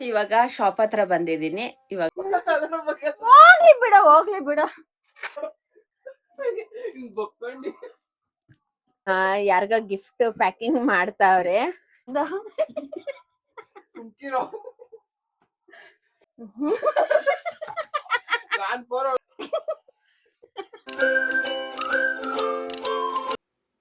ಇವಾಗ ಶಾಪ್ ಹತ್ರ ಬಂದಿದ್ದೀನಿ. ಇವಾಗ ಹೋಗ್ಲಿ ಬಿಡ ಹೋಗ್ಲಿ ಬಿಡ. ಯಾರಿಗ ಗಿಫ್ಟ್ ಪ್ಯಾಕಿಂಗ್ ಮಾಡ್ತಾವ್ರೆ. ಸುಮ್ಕಿರೋ.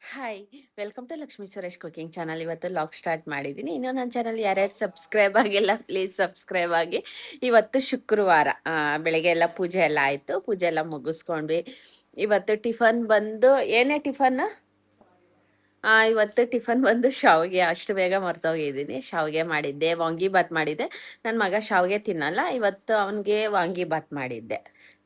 Hi, welcome to Lakshmi Suresh cooking channel. ಇವತ್ತು ಲಾಗ್ ಸ್ಟಾರ್ಟ್ ಮಾಡಿದ್ದೀನಿ. ಇನ್ನು ನನ್ನ ಚಾನಲ್ ಯಾರ್ಯಾರು ಸಬ್ಸ್ಕ್ರೈಬ್ ಆಗಿಲ್ಲ ಪ್ಲೀಸ್ ಸಬ್ಸ್ಕ್ರೈಬ್ ಆಗಿ. ಇವತ್ತು ಶುಕ್ರವಾರ, ಬೆಳಗ್ಗೆ ಎಲ್ಲ ಪೂಜೆ ಎಲ್ಲ ಆಯಿತು. ಪೂಜೆ ಎಲ್ಲ ಮುಗಿಸ್ಕೊಂಡ್ವಿ. ಇವತ್ತು ಟಿಫನ್ ಬಂದು ಏನೇ ಟಿಫನ್? ಇವತ್ತು ಟಿಫನ್ ಬಂದು ಶಾವಿಗೆ. ಅಷ್ಟು ಬೇಗ ಮರ್ತೋಗಿದ್ದೀನಿ. ಶಾವಿಗೆ ಮಾಡಿದ್ದೆ, ವಾಂಗಿಬಾತ್ ಮಾಡಿದ್ದೆ. ನನ್ನ ಮಗ ಶಾವಿಗೆ ತಿನ್ನಲ್ಲ, ಇವತ್ತು ಅವನಿಗೆ ವಾಂಗಿಬಾತ್ ಮಾಡಿದ್ದೆ.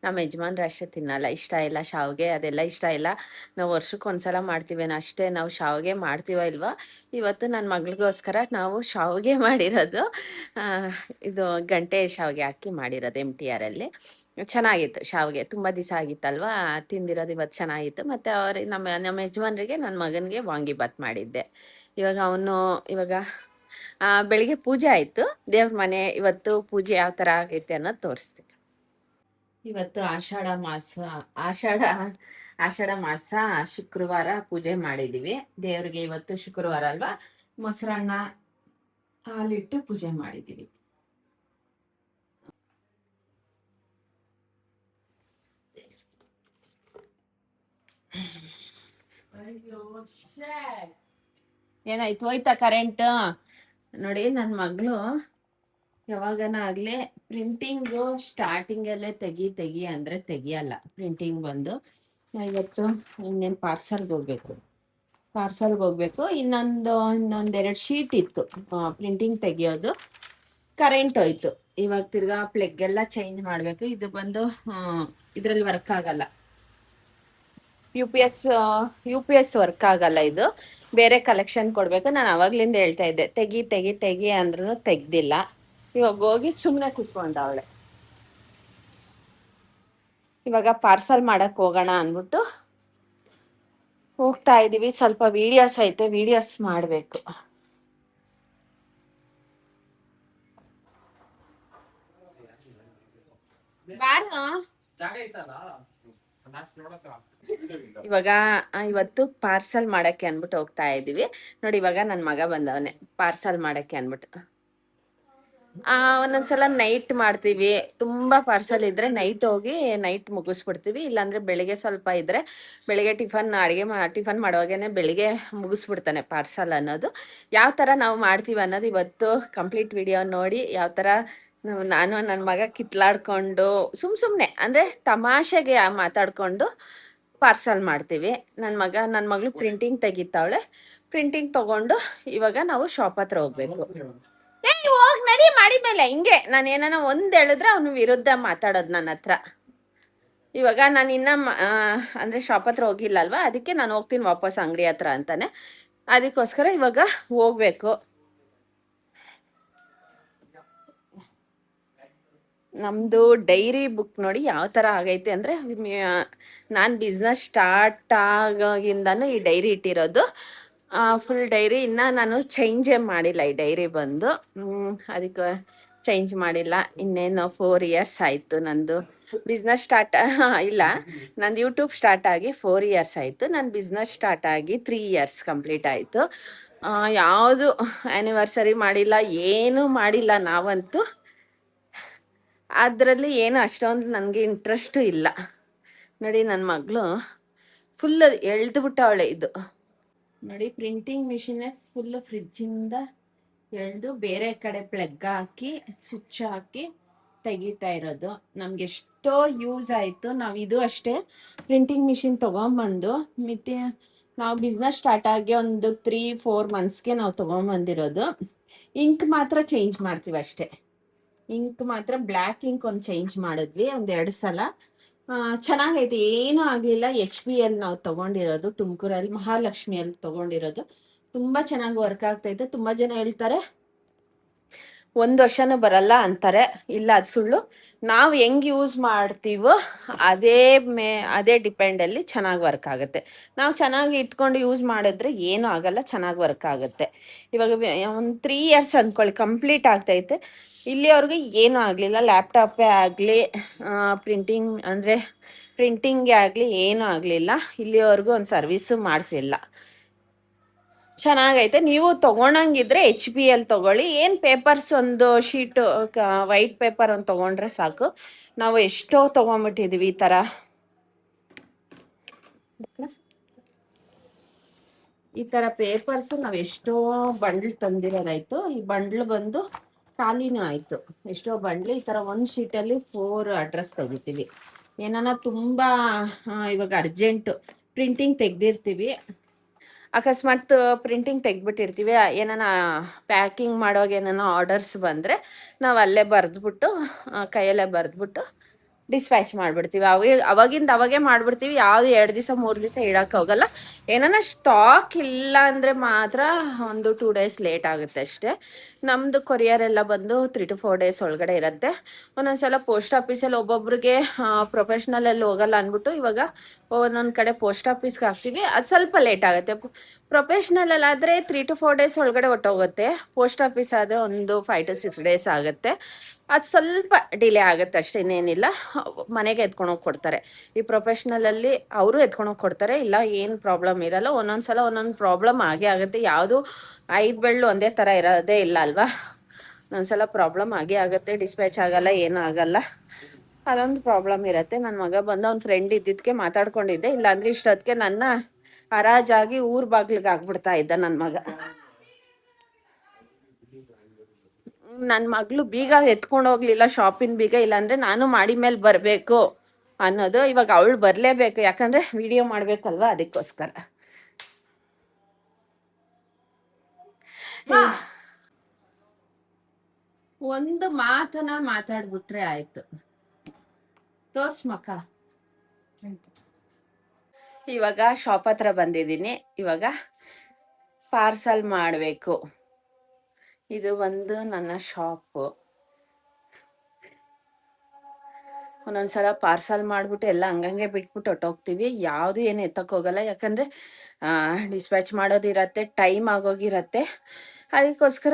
ನಮ್ಮ ಯಜಮಾನ್ರು ಅಷ್ಟೇ ತಿನ್ನಲ್ಲ, ಇಷ್ಟ ಇಲ್ಲ ಶಾವಿಗೆ, ಅದೆಲ್ಲ ಇಷ್ಟ ಇಲ್ಲ. ನಾವು ವರ್ಷಕ್ಕೊಂದ್ಸಲ ಮಾಡ್ತೀವೇನೋ ಅಷ್ಟೇ, ನಾವು ಶಾವಿಗೆ ಮಾಡ್ತೀವ ಇಲ್ವಾ. ಇವತ್ತು ನನ್ನ ಮಗಳಿಗೋಸ್ಕರ ನಾವು ಶಾವಿಗೆ ಮಾಡಿರೋದು. ಇದು ಗಂಟೆ ಶಾವಿಗೆ ಹಾಕಿ ಮಾಡಿರೋದು MTRಲ್ಲಿ. ಚೆನ್ನಾಗಿತ್ತು ಶಾವಿಗೆ. ತುಂಬ ದಿವಸ ಆಗಿತ್ತಲ್ವಾ ತಿಂದಿರೋದು, ಇವತ್ತು ಚೆನ್ನಾಗಿತ್ತು. ಮತ್ತು ನಮ್ಮ ಯಜಮಾನ್ರಿಗೆ ನನ್ನ ಮಗನಿಗೆ ವಾಂಗಿಬಾತ್ ಮಾಡಿದ್ದೆ. ಇವಾಗ ಬೆಳಿಗ್ಗೆ ಪೂಜೆ ಆಯಿತು, ದೇವ್ರ ಮನೆ. ಇವತ್ತು ಪೂಜೆ ಯಾವ ಥರ ಆಗೈತೆ ಅನ್ನೋದು ತೋರಿಸ್ತೀನಿ. ಇವತ್ತು ಆಷಾಢ ಮಾಸ ಶುಕ್ರವಾರ ಪೂಜೆ ಮಾಡಿದ್ದೀವಿ ದೇವ್ರಿಗೆ. ಇವತ್ತು ಶುಕ್ರವಾರ ಅಲ್ವಾ, ಮೊಸರನ್ನ ಹಾಲಿಟ್ಟು ಪೂಜೆ ಮಾಡಿದ್ದೀವಿ. ಏನಾಯ್ತು, ಹೋಯ್ತಾ ಕರೆಂಟ್? ನೋಡಿ, ನನ್ನ ಮಗಳು ಯಾವಾಗನ ಆಗ್ಲಿ ಪ್ರಿಂಟಿಂಗು ಸ್ಟಾರ್ಟಿಂಗಲ್ಲೇ ತೆಗಿ ಅಂದ್ರೆ ತೆಗಿಯಲ್ಲ. ಪ್ರಿಂಟಿಂಗ್ ಬಂದು ಇವತ್ತು ಇನ್ನೇನು ಪಾರ್ಸಲ್ಗೆ ಹೋಗ್ಬೇಕು. ಇನ್ನೊಂದೆರಡು ಶೀಟ್ ಇತ್ತು ಪ್ರಿಂಟಿಂಗ್ ತೆಗಿಯೋದು. ಕರೆಂಟ್ ಹೋಯ್ತು. ಇವಾಗ ತಿರ್ಗಾ ಪ್ಲಗ್ ಎಲ್ಲ ಚೇಂಜ್ ಮಾಡಬೇಕು. ಇದು ಬಂದು ಇದರಲ್ಲಿ ವರ್ಕ್ ಆಗಲ್ಲ, ಯು ಪಿ ಎಸ್ ವರ್ಕ್ ಆಗಲ್ಲ. ಇದು ಬೇರೆ ಕಲೆಕ್ಷನ್ ಕೊಡಬೇಕು. ನಾನು ಅವಾಗ್ಲಿಂದ ಹೇಳ್ತಾ ಇದ್ದೆ ತೆಗಿ ಅಂದ್ರೂ ತೆಗ್ದಿಲ್ಲ. ಇವಾಗ ಹೋಗಿ ಸುಮ್ಮನೆ ಕುತ್ಕೊಂಡವಳೆ. ಇವಾಗ ಪಾರ್ಸಲ್ ಮಾಡಕ್ ಹೋಗೋಣ ಅಂದ್ಬಿಟ್ಟು ಹೋಗ್ತಾ ಇದೀವಿ. ಸ್ವಲ್ಪ ವಿಡಿಯೋಸ್ ಐತೆ, ವಿಡಿಯೋಸ್ ಮಾಡಬೇಕು. ಇವತ್ತು ಪಾರ್ಸಲ್ ಮಾಡಕ್ಕೆ ಅನ್ಬಿಟ್ಟು ಹೋಗ್ತಾ ಇದೀವಿ. ನೋಡಿ, ಇವಾಗ ನನ್ನ ಮಗ ಬಂದವನೆ ಪಾರ್ಸಲ್ ಮಾಡಕ್ಕೆ ಅನ್ಬಿಟ್ಟು. ಒಂದೊಂದ್ಸಲ ನೈಟ್ ಮಾಡ್ತೀವಿ. ತುಂಬಾ ಪಾರ್ಸಲ್ ಇದ್ರೆ ನೈಟ್ ಹೋಗಿ ನೈಟ್ ಮುಗಿಸ್ಬಿಡ್ತೀವಿ. ಇಲ್ಲಾಂದ್ರೆ ಬೆಳಿಗ್ಗೆ ಸ್ವಲ್ಪ ಇದ್ರೆ ಬೆಳಿಗ್ಗೆ ಟಿಫನ್ ಮಾಡುವಾಗೇನೆ ಬೆಳಿಗ್ಗೆ ಮುಗಿಸ್ಬಿಡ್ತಾನೆ ಪಾರ್ಸಲ್ ಅನ್ನೋದು. ಯಾವ ಥರ ನಾವು ಮಾಡ್ತೀವಿ ಅನ್ನೋದು ಇವತ್ತು ಕಂಪ್ಲೀಟ್ ವಿಡಿಯೋ ನೋಡಿ. ಯಾವ ಥರ ನಾನು ನನ್ನ ಮಗ ಕಿತ್ಲಾಡ್ಕೊಂಡು ಸುಮ್ಮನೆ ಅಂದರೆ ತಮಾಷೆಗೆ ಮಾತಾಡ್ಕೊಂಡು ಪಾರ್ಸಲ್ ಮಾಡ್ತೀವಿ. ನನ್ನ ಮಗಳು ಪ್ರಿಂಟಿಂಗ್ ತೆಗಿತಾವಳೆ. ಪ್ರಿಂಟಿಂಗ್ ತಗೊಂಡು ಇವಾಗ ನಾವು ಶಾಪ್ ಹತ್ರ ಹೋಗ್ಬೇಕು. ಹೋಗಿ ನಡಿ ಮಾಡಿದ್ಮೇಲೆ ಹಿಂಗೆ ನಾನು ಏನಾನ ಒಂದ್ ಹೇಳಿದ್ರೆ ಅವನು ವಿರುದ್ಧ ಮಾತಾಡೋದು ನನ್ನ ಹತ್ರ. ಇವಾಗ ನಾನು ಅಂದ್ರೆ ಶಾಪ್ ಹತ್ರ ಹೋಗಿಲ್ಲ ಅಲ್ವಾ, ಅದಕ್ಕೆ ನಾನು ಹೋಗ್ತೀನಿ ವಾಪಸ್ ಅಂಗಡಿ ಹತ್ರ ಅಂತಾನೆ. ಅದಕ್ಕೋಸ್ಕರ ಇವಾಗ ಹೋಗ್ಬೇಕು. ನಮ್ದು ಡೈರಿ ಬುಕ್ ನೋಡಿ ಯಾವ ಥರ ಆಗೈತೆ ಅಂದರೆ, ನಾನು ಬಿಸ್ನೆಸ್ ಸ್ಟಾರ್ಟ್ ಆಗಿಂದನೂ ಈ ಡೈರಿ ಇಟ್ಟಿರೋದು. ಫುಲ್ ಡೈರಿ ಇನ್ನು ನಾನು ಚೇಂಜೇ ಮಾಡಿಲ್ಲ. ಈ ಡೈರಿ ಬಂದು ಅದಕ್ಕೆ ಚೇಂಜ್ ಮಾಡಿಲ್ಲ. ಇನ್ನೇನು 4 ಇಯರ್ಸ್ ಆಯಿತು ನಂದು ಬಿಸ್ನೆಸ್ ಸ್ಟಾರ್ಟ್. ಇಲ್ಲ, ನಂದು ಯೂಟ್ಯೂಬ್ ಸ್ಟಾರ್ಟ್ ಆಗಿ 4 ಇಯರ್ಸ್ ಆಯಿತು. ನನ್ನ ಬಿಸ್ನೆಸ್ ಸ್ಟಾರ್ಟ್ ಆಗಿ 3 ಇಯರ್ಸ್ ಕಂಪ್ಲೀಟ್ ಆಯಿತು. ಯಾವುದು ಆ್ಯನಿವರ್ಸರಿ ಮಾಡಿಲ್ಲ, ಏನೂ ಮಾಡಿಲ್ಲ ನಾವಂತೂ. ಅದರಲ್ಲಿ ಏನು ಅಷ್ಟೊಂದು ನನಗೆ ಇಂಟ್ರೆಸ್ಟು ಇಲ್ಲ. ನೋಡಿ, ನನ್ನ ಮಗಳು ಫುಲ್ ಎಳ್ದು ಬಿಟ್ಟವಳೆ. ಇದು ನೋಡಿ, ಪ್ರಿಂಟಿಂಗ್ ಮಿಷಿನೇ ಫುಲ್ ಫ್ರಿಜ್ಜಿಂದ ಎಳ್ದು ಬೇರೆ ಕಡೆ ಪ್ಲಗ್ ಹಾಕಿ ಸ್ವಿಚ್ ಹಾಕಿ ತೆಗಿತಾ ಇರೋದು. ನಮ್ಗೆ ಎಷ್ಟೋ ಯೂಸ್ ಆಯಿತು. ನಾವು ಇದು ಅಷ್ಟೇ ಪ್ರಿಂಟಿಂಗ್ ಮಿಷಿನ್ ತೊಗೊಂಬಂದು ನಾವು ಬಿಸ್ನೆಸ್ ಸ್ಟಾರ್ಟ್ ಆಗಿ ಒಂದು 3-4 ಮಂತ್ಸ್ಗೆ ನಾವು ತೊಗೊಂಬಂದಿರೋದು. ಇಂಕ್ ಮಾತ್ರ ಚೇಂಜ್ ಮಾಡ್ತೀವಿ ಅಷ್ಟೇ. ಇಂಕ್ ಮಾತ್ರ ಬ್ಲ್ಯಾಕ್ ಇಂಕ್ ಒಂದು ಚೇಂಜ್ ಮಾಡಿದ್ವಿ 1-2 ಸಲ. ಚೆನ್ನಾಗೈತೆ, ಏನೂ ಆಗಲಿಲ್ಲ. HBL ನಾವು ತೊಗೊಂಡಿರೋದು, ತುಮಕೂರಲ್ಲಿ ಮಹಾಲಕ್ಷ್ಮಿಯಲ್ಲಿ ತೊಗೊಂಡಿರೋದು. ತುಂಬ ಚೆನ್ನಾಗಿ ವರ್ಕ್ ಆಗ್ತೈತೆ. ತುಂಬ ಜನ ಹೇಳ್ತಾರೆ ಒಂದು ವರ್ಷನೂ ಬರಲ್ಲ ಅಂತಾರೆ. ಇಲ್ಲ, ಅದು ಸುಳ್ಳು. ನಾವು ಹೆಂಗೆ ಯೂಸ್ ಮಾಡ್ತೀವೋ ಅದೇ ಅದೇ ಡಿಪೆಂಡಲ್ಲಿ ಚೆನ್ನಾಗಿ ವರ್ಕ್ ಆಗುತ್ತೆ. ನಾವು ಚೆನ್ನಾಗಿ ಇಟ್ಕೊಂಡು ಯೂಸ್ ಮಾಡಿದ್ರೆ ಏನೂ ಆಗಲ್ಲ, ಚೆನ್ನಾಗಿ ವರ್ಕ್ ಆಗುತ್ತೆ. ಇವಾಗ ಒಂದು 3 ಇಯರ್ಸ್ ಅಂದ್ಕೊಳ್ಳಿ, ಕಂಪ್ಲೀಟ್ ಆಗ್ತೈತೆ. ಇಲ್ಲಿವರೆಗೂ ಏನೂ ಆಗಲಿಲ್ಲ. ಲ್ಯಾಪ್ಟಾಪೇ ಆಗಲಿ, ಪ್ರಿಂಟಿಂಗ್ ಅಂದರೆ ಪ್ರಿಂಟಿಂಗೇ ಆಗಲಿ, ಏನೂ ಆಗಲಿಲ್ಲ. ಇಲ್ಲಿವರೆಗೂ ಒಂದು ಸರ್ವಿಸು ಮಾಡಿಸಿಲ್ಲ. ಚೆನ್ನಾಗೈತೆ. ನೀವು ತೊಗೊಳಂಗಿದ್ರೆ HP ಅಲ್ಲಿ ತೊಗೊಳ್ಳಿ. ಏನು ಪೇಪರ್ಸ್ ಒಂದು ಶೀಟು ವೈಟ್ ಪೇಪರ್ ಒಂದು ತೊಗೊಂಡ್ರೆ ಸಾಕು. ನಾವು ಎಷ್ಟೋ ತೊಗೊಂಬಿಟ್ಟಿದ್ದೀವಿ ಈ ಥರ. ಈ ಥರ ಪೇಪರ್ಸು ನಾವು ಎಷ್ಟೋ ಬಂಡ್ಲ್ ತಂದಿರೋದಾಯ್ತು. ಈ ಬಂಡ್ಲು ಬಂದು ಖಾಲಿನೂ ಆಯಿತು. ಎಷ್ಟೋ ಬಂಡ್ಲು ಈ ಥರ ಒಂದು ಶೀಟಲ್ಲಿ 4 ಅಡ್ರೆಸ್ ತೆಗಿತೀವಿ. ಏನಾನ ತುಂಬ ಇವಾಗ ಅರ್ಜೆಂಟು ಪ್ರಿಂಟಿಂಗ್ ತೆಗ್ದಿರ್ತೀವಿ, ಅಕಸ್ಮಾತ್ ಪ್ರಿಂಟಿಂಗ್ ತೆಗ್ದುಬಿಟ್ಟಿರ್ತೀವಿ, ಏನಾನ ಪ್ಯಾಕಿಂಗ್ ಮಾಡೋವಾಗ ಏನಾನ ಆರ್ಡರ್ಸ್ ಬಂದರೆ ನಾವು ಅಲ್ಲೇ ಬರೆದ್ಬಿಟ್ಟು ಕೈಯಲ್ಲೇ ಬರೆದ್ಬಿಟ್ಟು ಡಿಸ್ಪ್ಯಾಚ್ ಮಾಡಿಬಿಡ್ತೀವಿ. ಅವಾಗಿಂದ ಅವಾಗೇ ಮಾಡಿಬಿಡ್ತೀವಿ. ಯಾವುದು 2 ದಿವಸ 3 ದಿವಸ ಇಡೋಕ್ಕೆ ಹೋಗಲ್ಲ. ಏನಾನ ಸ್ಟಾಕ್ ಇಲ್ಲ ಅಂದರೆ ಮಾತ್ರ ಒಂದು 2 ಡೇಸ್ ಲೇಟ್ ಆಗುತ್ತೆ ಅಷ್ಟೇ. ನಮ್ಮದು ಕೊರಿಯರ್ ಎಲ್ಲ ಬಂದು 3 to 4 ಡೇಸ್ ಒಳಗಡೆ ಇರುತ್ತೆ. ಒಂದೊಂದ್ಸಲ ಪೋಸ್ಟ್ ಆಫೀಸಲ್ಲಿ ಒಬ್ಬೊಬ್ರಿಗೆ ಪ್ರೊಫೆಷ್ನಲಲ್ಲಿ ಹೋಗಲ್ಲ ಅಂದ್ಬಿಟ್ಟು ಇವಾಗ ಒಂದೊಂದು ಕಡೆ ಪೋಸ್ಟ್ ಆಫೀಸ್ಗೆ ಹಾಕ್ತೀವಿ, ಅದು ಸ್ವಲ್ಪ ಲೇಟ್ ಆಗುತ್ತೆ. ಪ್ರೊಫೆಷ್ನಲಲ್ಲಾದರೆ 3 to 4 ಡೇಸ್ ಒಳಗಡೆ ಹೊಟ್ಟೋಗುತ್ತೆ. ಪೋಸ್ಟ್ ಆಫೀಸ್ ಆದರೆ ಒಂದು 5 to 6 ಡೇಸ್ ಆಗುತ್ತೆ. ಅದು ಸ್ವಲ್ಪ ಡಿಲೇ ಆಗುತ್ತೆ ಅಷ್ಟೇ, ಇನ್ನೇನಿಲ್ಲ. ಮನೆಗೆ ಎತ್ಕೊಂಡೋಗಿ ಕೊಡ್ತಾರೆ. ಈ ಪ್ರೊಫೆಷ್ನಲಲ್ಲಿ ಅವರು ಎತ್ಕೊಂಡೋಗಿ ಕೊಡ್ತಾರೆ, ಇಲ್ಲ ಏನು ಪ್ರಾಬ್ಲಮ್ ಇರಲ್ಲ. ಒಂದೊಂದು ಸಲ ಒಂದೊಂದು ಪ್ರಾಬ್ಲಮ್ ಆಗೇ ಆಗುತ್ತೆ. ಯಾವುದು 5 ಬೆಳ್ಳು ಒಂದೇ ಥರ ಇರೋದೇ ಇಲ್ಲ ಅಲ್ವಾ. ಒಂದೊಂದ್ಸಲ ಪ್ರಾಬ್ಲಮ್ ಆಗೇ ಆಗುತ್ತೆ, ಡಿಸ್ಪ್ಯಾಚ್ ಆಗಲ್ಲ, ಏನೂ ಆಗಲ್ಲ. ಅದೊಂದು ಪ್ರಾಬ್ಲಮ್ ಇರುತ್ತೆ. ನನ್ನ ಮಗ ಬಂದು ಅವ್ನ ಫ್ರೆಂಡ್ ಇದ್ದಿದ್ದಕ್ಕೆ ಮಾತಾಡ್ಕೊಂಡಿದ್ದೆ, ಇಲ್ಲಾಂದ್ರೆ ಇಷ್ಟೊತ್ತಿಗೆ ನನ್ನ ಹರಾಜಾಗಿ ಊರ್ ಬಾಗ್ಲಿಗೆ ಆಗ್ಬಿಡ್ತಾ ಇದ್ದ ನನ್ನ ಮಗ. ನನ್ನ ಮಗಳು ಬೀಗ ಎತ್ಕೊಂಡು ಹೋಗ್ಲಿಲ್ಲ, ಶಾಪಿನ ಬೀಗ. ಇಲ್ಲಾಂದ್ರೆ ನಾನು ಮಾಡಿ ಮೇಲೆ ಬರಬೇಕು ಅನ್ನೋದು. ಇವಾಗ ಅವಳು ಬರಲೇಬೇಕು, ಯಾಕಂದ್ರೆ ವಿಡಿಯೋ ಮಾಡ್ಬೇಕಲ್ವಾ, ಅದಕ್ಕೋಸ್ಕರ. ಒಂದು ಮಾತನ್ನ ಮಾತಾಡ್ಬಿಟ್ರೆ ಆಯ್ತು. ತೋರ್ಸ್ ಮಕ್ಕ. ಇವಾಗ ಶಾಪ್ ಹತ್ರ ಬಂದಿದ್ದೀನಿ. ಇವಾಗ ಪಾರ್ಸಲ್ ಮಾಡಬೇಕು. ಇದು ಒಂದು ನನ್ನ ಶಾಪು. ಒಂದೊಂದ್ಸಲ ಪಾರ್ಸಲ್ ಮಾಡಿಬಿಟ್ಟು ಎಲ್ಲ ಹಂಗಂಗೆ ಬಿಟ್ಬಿಟ್ಟು ಹೊಟ್ಟೋಗ್ತೀವಿ. ಯಾವುದು ಏನು ಎತ್ತಕ್ಕೆ ಹೋಗಲ್ಲ, ಯಾಕಂದರೆ ಡಿಸ್ಪ್ಯಾಚ್ ಮಾಡೋದಿರತ್ತೆ, ಟೈಮ್ ಆಗೋಗಿರತ್ತೆ. ಅದಕ್ಕೋಸ್ಕರ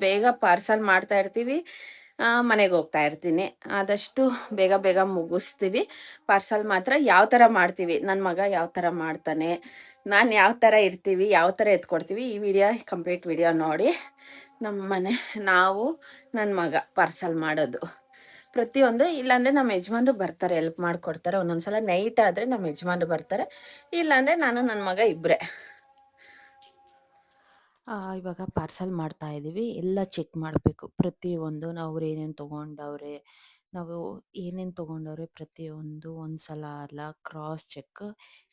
ಬೇಗ ಪಾರ್ಸಲ್ ಮಾಡ್ತಾ ಇರ್ತೀವಿ. ಮನೆಗೆ ಹೋಗ್ತಾ ಇರ್ತೀನಿ. ಆದಷ್ಟು ಬೇಗ ಬೇಗ ಮುಗಿಸ್ತೀವಿ. ಪಾರ್ಸಲ್ ಮಾತ್ರ ಯಾವ ಥರ ಮಾಡ್ತೀವಿ, ನನ್ನ ಮಗ ಯಾವ ಥರ ಮಾಡ್ತಾನೆ, ನಾನು ಯಾವ ಥರ ಇರ್ತೀವಿ, ಯಾವ ಥರ ಎತ್ಕೊಡ್ತೀವಿ, ಈ ವಿಡಿಯೋ ಕಂಪ್ಲೀಟ್ ವಿಡಿಯೋ ನೋಡಿ. ನಮ್ಮ ಮನೆ ನಾವು ನನ್ನ ಮಗ ಪಾರ್ಸಲ್ ಮಾಡೋದು ಪ್ರತಿಯೊಂದು. ಇಲ್ಲಾಂದರೆ ನಮ್ಮ ಯಜಮಾನ್ರು ಬರ್ತಾರೆ, ಹೆಲ್ಪ್ ಮಾಡಿಕೊಡ್ತಾರೆ. ಒಂದೊಂದ್ಸಲ ನೈಟ್ ಆದರೆ ನಮ್ಮ ಯಜಮಾನ್ರು ಬರ್ತಾರೆ, ಇಲ್ಲಾಂದರೆ ನಾನು ನನ್ನ ಮಗ ಇಬ್ಬರೇ. ಇವಾಗ ಪಾರ್ಸಲ್ ಮಾಡ್ತಾ ಇದ್ದೀವಿ. ಎಲ್ಲ ಚೆಕ್ ಮಾಡಬೇಕು ಪ್ರತಿಯೊಂದು. ಅವ್ರು ಏನೇನು ತೊಗೊಂಡವ್ರೆ, ನಾವು ಏನೇನು ತೊಗೊಂಡವ್ರೆ ಪ್ರತಿಯೊಂದು ಒಂದು ಸಲ ಅಲ್ಲ, ಕ್ರಾಸ್ ಚೆಕ್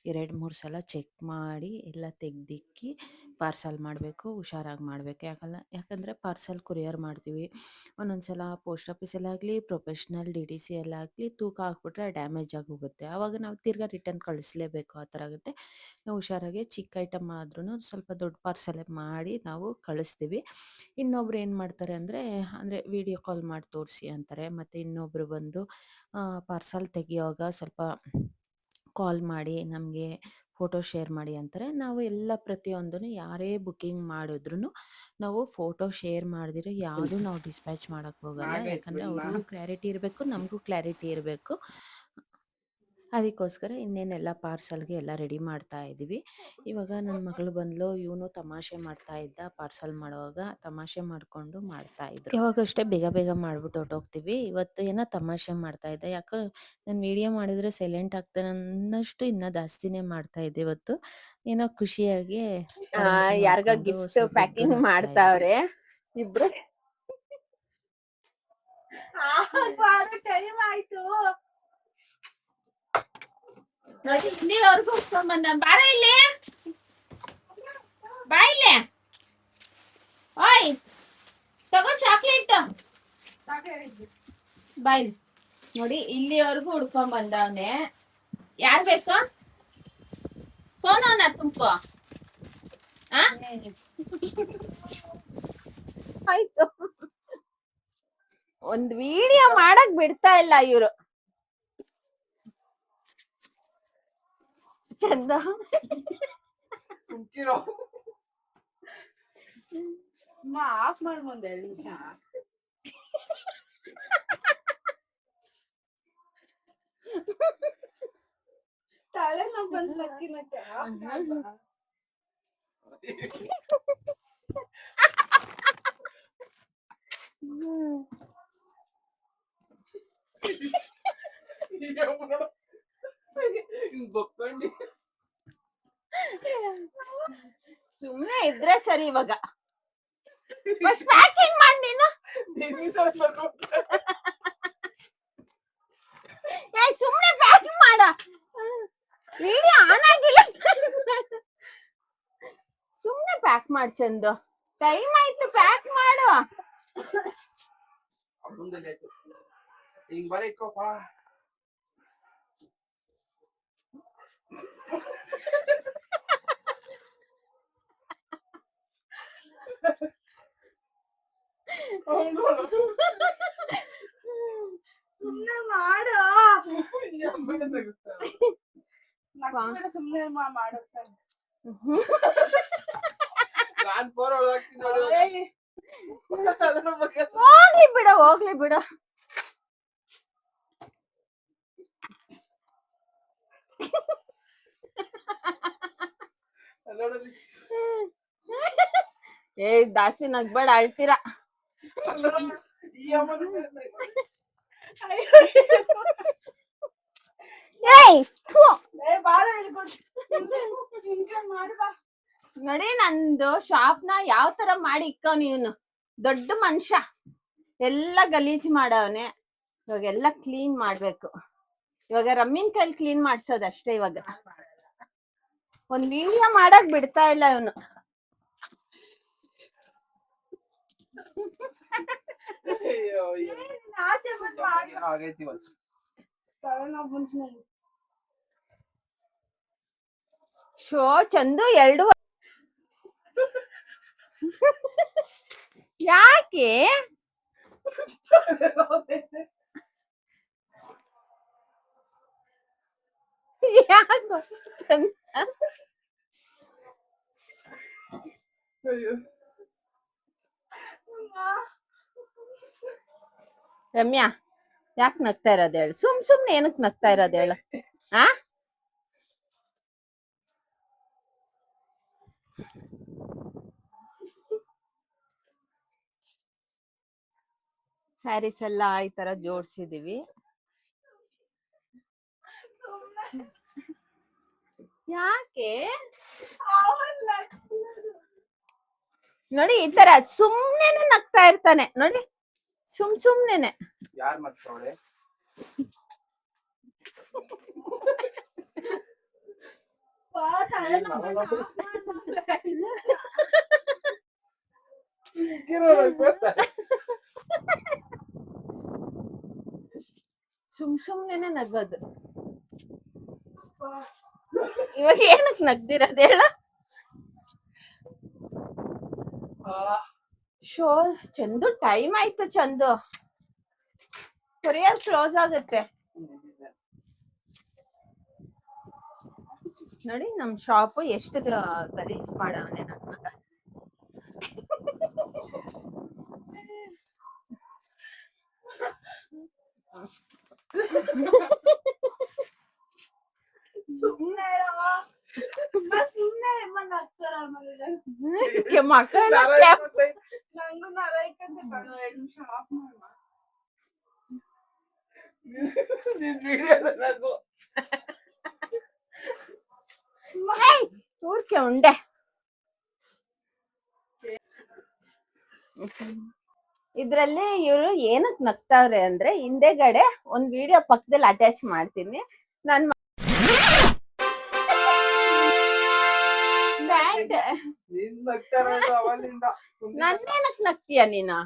2-3 ಸಲ ಚೆಕ್ ಮಾಡಿ ಎಲ್ಲ ತೆಗ್ದಿಕ್ಕಿ ಪಾರ್ಸಲ್ ಮಾಡಬೇಕು. ಹುಷಾರಾಗಿ ಮಾಡಬೇಕು. ಯಾಕಂದರೆ ಪಾರ್ಸಲ್ ಕೊರಿಯರ್ ಮಾಡ್ತೀವಿ. ಒಂದೊಂದು ಸಲ ಪೋಸ್ಟ್ ಆಫೀಸಲ್ಲಾಗಲಿ ಪ್ರೊಫೆಷ್ನಲ್ DDC ಅಲ್ಲಾಗಲಿ ತೂಕ ಹಾಕ್ಬಿಟ್ರೆ ಡ್ಯಾಮೇಜ್ ಆಗಿ ಹೋಗುತ್ತೆ. ಆವಾಗ ನಾವು ತಿರ್ಗಾ ರಿಟರ್ನ್ ಕಳಿಸ್ಲೇಬೇಕು, ಆ ಥರ ಆಗುತ್ತೆ. ನಾವು ಹುಷಾರಾಗಿ ಚಿಕ್ಕ ಐಟಮ್ ಆದ್ರೂ ಸ್ವಲ್ಪ ದೊಡ್ಡ ಪಾರ್ಸಲೇ ಮಾಡಿ ನಾವು ಕಳಿಸ್ತೀವಿ. ಇನ್ನೊಬ್ರು ಏನು ಮಾಡ್ತಾರೆ ಅಂದರೆ ವಿಡಿಯೋ ಕಾಲ್ ಮಾಡಿ ತೋರಿಸಿ ಅಂತಾರೆ. ಮತ್ತು ಇನ್ನೊಬ್ರು ಬಂದು ಪಾರ್ಸಲ್ ತೆಗಿಯೋವಾಗ ಸ್ವಲ್ಪ ಕಾಲ್ ಮಾಡಿ ನಮಗೆ ಫೋಟೋ ಶೇರ್ ಮಾಡಿ ಅಂತಾರೆ. ನಾವು ಎಲ್ಲ ಪ್ರತಿಯೊಂದನ್ನು ಯಾರೇ ಬುಕ್ಕಿಂಗ್ ಮಾಡಿದ್ರು ನಾವು ಫೋಟೋ ಶೇರ್ ಮಾಡಿದ್ರೆ ಯಾವುದು ನಾವು ಡಿಸ್ಪ್ಯಾಚ್ ಮಾಡೋಕ್ಕೆ ಹೋಗಲ್ಲ. ಯಾಕಂದರೆ ಅವ್ರಿಗೂ ಕ್ಲಾರಿಟಿ ಇರಬೇಕು, ನಮಗೂ ಕ್ಲಾರಿಟಿ ಇರಬೇಕು. ಅದಕ್ಕೋಸ್ಕರ ಇನ್ನೇನೆಲ್ಲ ಪಾರ್ಸಲ್ಗೆ ಎಲ್ಲ ರೆಡಿ ಮಾಡ್ತಾ ಇದ್ದೀವಿ. ಇವಾಗ ನನ್ನ ಮಗಳು ಬಂದ್ಲು, ಇವನು ತಮಾಷೆ ಮಾಡ್ತಾ ಇದ್ದ. ಪಾರ್ಸಲ್ ಮಾಡುವಾಗ ತಮಾಷೆ ಮಾಡಿಕೊಂಡು ಮಾಡ್ತಾಯಿದ್ರು. ಯಾವಾಗಷ್ಟೇ ಬೇಗ ಬೇಗ ಮಾಡಿಬಿಟ್ಟು ಹೊರ್ಟೋಗ್ತೀವಿ. ಇವತ್ತು ಏನೋ ತಮಾಷೆ ಮಾಡ್ತಾ ಇದ್ದ. ಯಾಕೋ ನಾನು ವಿಡಿಯೋ ಮಾಡಿದ್ರೆ ಸೈಲೆಂಟ್ ಆಗ್ತಾನೆ ಅನ್ನೋಷ್ಟು ಇನ್ನೂ ಜಾಸ್ತಿನೇ ಮಾಡ್ತಾ ಇದ್ದೆ ಇವತ್ತು. ಏನೋ ಖುಷಿಯಾಗಿ ಯಾರಿಗ ಗಿಫ್ಟ್ ಪ್ಯಾಕಿಂಗ್ ಮಾಡ್ತಾವ್ರೆ ಇಬ್ರು. ಟೈಮ್ ಆಯ್ತು ನೋಡಿ, ಇಲ್ಲಿವರೆಗೂ ಉಟ್ಕೊಂಡ್ ಬಂದ. ಬಾರ ಇಲ್ಲಿ, ಬಾ ಇಲ್ಲಿ. ಓಯ್ ತಗೋ ಚಾಕ್ಲೇಟ್, ಬಾಯ್. ನೋಡಿ ಇಲ್ಲಿವರೆಗೂ ಹುಡ್ಕೊಂಡ್ ಬಂದವನೆ. ಯಾರ್ ಬೇಕು ಫೋನ್ ತುಮ್ಕೋ. ಆಯ್ತು, ಒಂದ್ ವಿಡಿಯೋ ಮಾಡಕ್ ಬಿಡ್ತಾ ಇಲ್ಲ ಇವ್ರು. ಚಂದ ಸುಮ್ಕಿರೋ ಆಫ್ ಮಾಡಿ ಒಂದ್ 2 ನಿಮಿಷ. ತಲೆ ನೋವು ಬಂದು ಲಕ್ಕಿನಕ್ಕೆ ಸುಮ್ನೆ ಇದ್ರೆ ಸರಿ. ಇವಾಗ ಫಸ್ಟ್ ಪ್ಯಾಕಿಂಗ್ ಮಾಡಿ ನೀನು. ಸುಮ್ನೆ ಪ್ಯಾಕಿಂಗ್ ಮಾಡ. ವಿಡಿಯೋ ಆನ್ ಆಗಿಲ್ಲ. ಸುಮ್ನೆ ಪ್ಯಾಕ್ ಮಾಡ್ ಚಂದು. ಟೈಮ್ ಆಯ್ತು, ಪ್ಯಾಕ್ ಮಾಡು. ಹಿಂಗ್ ಬರೀ ಇಟ್ಕೋಪ. ಸುಮ್ನೆ ಮಾಡು. ಸುಮ್ನೆ ಮಾಡುತ್ತಾರೆ. ಹೋಗ್ಲಿ ಬಿಡ, ಹೋಗ್ಲಿ ಬಿಡ. ಏ ಜಾಸ್ತಿ ನಗ್ಬೇಡ, ಅಳ್ತೀರಾ. ನೋಡಿ ನಂದು ಶಾಪ್ ನ ಯಾವ ತರ ಮಾಡಿ ಇಕ್ಕೋ. ನೀನು ದೊಡ್ಡ ಮನುಷ್ಯ, ಎಲ್ಲ ಗಲೀಜ್ ಮಾಡವನೆ. ಇವಾಗ ಎಲ್ಲ ಕ್ಲೀನ್ ಮಾಡ್ಬೇಕು. ಇವಾಗ ರಮ್ಮಿನ ಕೈಲಿ ಕ್ಲೀನ್ ಮಾಡ್ಸೋದಷ್ಟೇ. ಇವಾಗ ಒಂದ್ ವಿಡಿಯೋ ಮಾಡಕ್ ಬಿಡ್ತಾ ಇಲ್ಲ ಇವನು. ಶೋ ಚಂದು 2 ಯಾಕೆ ಯಾಕೋ ಚಂದ. ರಮ್ಯಾ ಯಾಕೆ ನಗ್ತಾ ಇರೋದು ಹೇಳು. ಸುಮ್ನೆ ಏನಕ್ ನಗ್ತಾ ಇರೋದು ಹೇಳು. ಆ ಸ್ಯಾರೀಸ್ ಎಲ್ಲ ಈ ತರ ಜೋಡ್ಸಿದೀವಿ. ಯಾಕೆ ನೋಡಿ ಈ ತರ ಸುಮ್ನೆನೆ ನಗ್ತಾ ಇರ್ತಾನೆ ನೋಡಿ. ಸುಮ್ನೆನೆ. ಯಾರ್ ಮಾಡ್ತಾವ್ರೆ? ಸುಮ್ನೆನೆ ನಗೋದು. ಇವಾಗ ಏನಕ್ ನಗ್ದಿರೋದು ಹೇಳ. ಶೋ ಚಂದು ಟೈಮ್ ಆಯ್ತು. ಚಂದು ಕೊರಿಯರ್ ಕ್ಲೋಸ್ ಆಗುತ್ತೆ ನೋಡಿ. ನಮ್ ಶಾಪ್ ಎಷ್ಟು ಗಲೀಜ್ ಮಾಡವನೆ ನನ್ ಮಗ. ಮಕ್ಕಳೆಲ್ಲ ಊರ್ಕೆ ಉಂಡೆ. ಇದ್ರಲ್ಲಿ ಇವ್ರು ಏನಕ್ ನಗ್ತಾವ್ರೆ ಅಂದ್ರೆ ಹಿಂದೆಗಡೆ ಒಂದ್ ವಿಡಿಯೋ ಪಕ್ಕದಲ್ಲಿ ಅಟ್ಯಾಚ್ ಮಾಡ್ತೀನಿ. ನನ್ ನನ್ನೇನಕ್ ನಗ್ತೀಯ ನೀನು.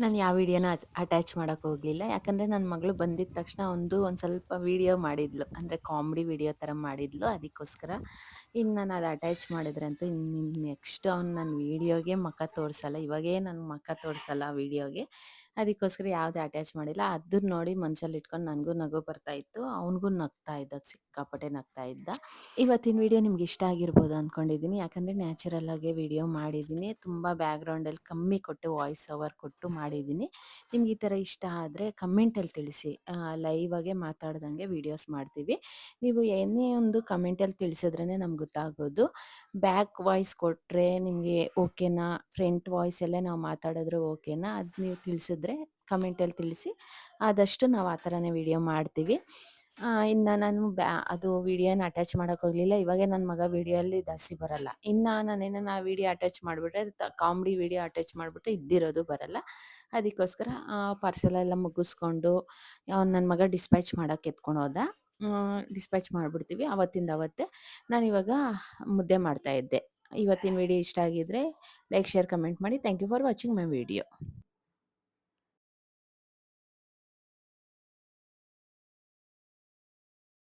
ನಾನು ಯಾವ ವಿಡಿಯೋನ ಅಟ್ಯಾಚ್ ಮಾಡಕ್ಕೆ ಹೋಗಲಿಲ್ಲ. ಯಾಕಂದರೆ ನನ್ನ ಮಗಳು ಬಂದಿದ್ದ ತಕ್ಷಣ ಒಂದು ಸ್ವಲ್ಪ ವಿಡಿಯೋ ಮಾಡಿದ್ಲು. ಅಂದರೆ ಕಾಮಿಡಿ ವಿಡಿಯೋ ಥರ ಮಾಡಿದ್ಲು. ಅದಕ್ಕೋಸ್ಕರ ಇನ್ನು ನಾನು ಅದು ಅಟ್ಯಾಚ್ ಮಾಡಿದ್ರೆ ಅಂತೂ ಇನ್ನು ನೆಕ್ಸ್ಟ್ ಅವ್ನು ನನ್ನ ವಿಡಿಯೋಗೆ ಮುಖ ತೋರಿಸಲ್ಲ. ಇವಾಗೇ ನನ್ನ ಮುಖ ತೋರಿಸಲ್ಲ ವಿಡಿಯೋಗೆ. ಅದಕ್ಕೋಸ್ಕರ ಯಾವುದೇ ಅಟ್ಯಾಚ್ ಮಾಡಿಲ್ಲ. ಅದನ್ನ ನೋಡಿ ಮನಸ್ಸಲ್ಲಿ ಇಟ್ಕೊಂಡು ನನಗೂ ನಗು ಬರ್ತಾ ಇತ್ತು. ಅವ್ನಿಗೂ ನಗ್ತಾ ಇದ್ದ, ಸಿಕ್ಕಾಪಟ್ಟೆ ನಗ್ತಾ ಇದ್ದ. ಇವತ್ತಿನ ವಿಡಿಯೋ ನಿಮ್ಗೆ ಇಷ್ಟ ಆಗಿರ್ಬೋದು ಅಂದ್ಕೊಂಡಿದ್ದೀನಿ. ಯಾಕಂದರೆ ನ್ಯಾಚುರಲ್ ಆಗಿ ವಿಡಿಯೋ ಮಾಡಿದ್ದೀನಿ. ತುಂಬ ಬ್ಯಾಕ್‌ಗ್ರೌಂಡಲ್ಲಿ ಕಮ್ಮಿ ಕೊಟ್ಟು ವಾಯ್ಸ್ ಓವರ್ ಕೊಟ್ಟು ಮಾಡಿದ್ದೀನಿ. ನಿಮ್ಗೆ ಈ ಥರ ಇಷ್ಟ ಆದರೆ ಕಮೆಂಟಲ್ಲಿ ತಿಳಿಸಿ. ಲೈವ್ ಆಗೇ ಮಾತಾಡ್ದಂಗೆ ವಿಡಿಯೋಸ್ ಮಾಡ್ತೀವಿ. ನೀವು ಏನೇ ಒಂದು ಕಮೆಂಟಲ್ಲಿ ತಿಳಿಸಿದ್ರೇ ನಮ್ಗೆ ಗೊತ್ತಾಗೋದು. ಬ್ಯಾಕ್ ವಾಯ್ಸ್ ಕೊಟ್ಟರೆ ನಿಮಗೆ ಓಕೆನಾ, ಫ್ರಂಟ್ ವಾಯ್ಸಲ್ಲೇ ನಾವು ಮಾತಾಡಿದ್ರೆ ಓಕೆನಾ, ಅದು ನೀವು ತಿಳಿಸಿದ್ರೆ ಕಮೆಂಟಲ್ಲಿ ತಿಳಿಸಿ. ಆದಷ್ಟು ನಾವು ಆ ಥರನೇ ವಿಡಿಯೋ ಮಾಡ್ತೀವಿ. ಇನ್ನು ನಾನು ಅದು ವಿಡಿಯೋನ ಅಟ್ಯಾಚ್ ಮಾಡೋಕೆ ಹೋಗಲಿಲ್ಲ. ಇವಾಗೆ ನನ್ನ ಮಗ ವಿಡಿಯೋಲ್ಲಿ ಜಾಸ್ತಿ ಬರಲ್ಲ. ಇನ್ನು ನಾನೇನನ ವಿಡಿಯೋ ಅಟ್ಯಾಚ್ ಮಾಡಿಬಿಟ್ರೆ ಕಾಮಿಡಿ ವಿಡಿಯೋ ಅಟ್ಯಾಚ್ ಮಾಡಿಬಿಟ್ರೆ ಇದ್ದಿರೋದು ಬರಲ್ಲ. ಅದಕ್ಕೋಸ್ಕರ ಪಾರ್ಸೆಲೆಲ್ಲ ಮುಗಿಸ್ಕೊಂಡು ನನ್ನ ಮಗ ಡಿಸ್ಪ್ಯಾಚ್ ಮಾಡೋಕೆ ಎತ್ಕೊಂಡು ಹೋದ. ಡಿಸ್ಪ್ಯಾಚ್ ಮಾಡಿಬಿಡ್ತೀವಿ ಅವತ್ತಿಂದ ಅವತ್ತೇ. ನಾನಿವಾಗ ಮುದ್ದೆ ಮಾಡ್ತಾಯಿದ್ದೆ. ಇವತ್ತಿನ ವಿಡಿಯೋ ಇಷ್ಟ ಆಗಿದ್ರೆ ಲೈಕ್, ಶೇರ್, ಕಮೆಂಟ್ ಮಾಡಿ. Thank you for watching my video.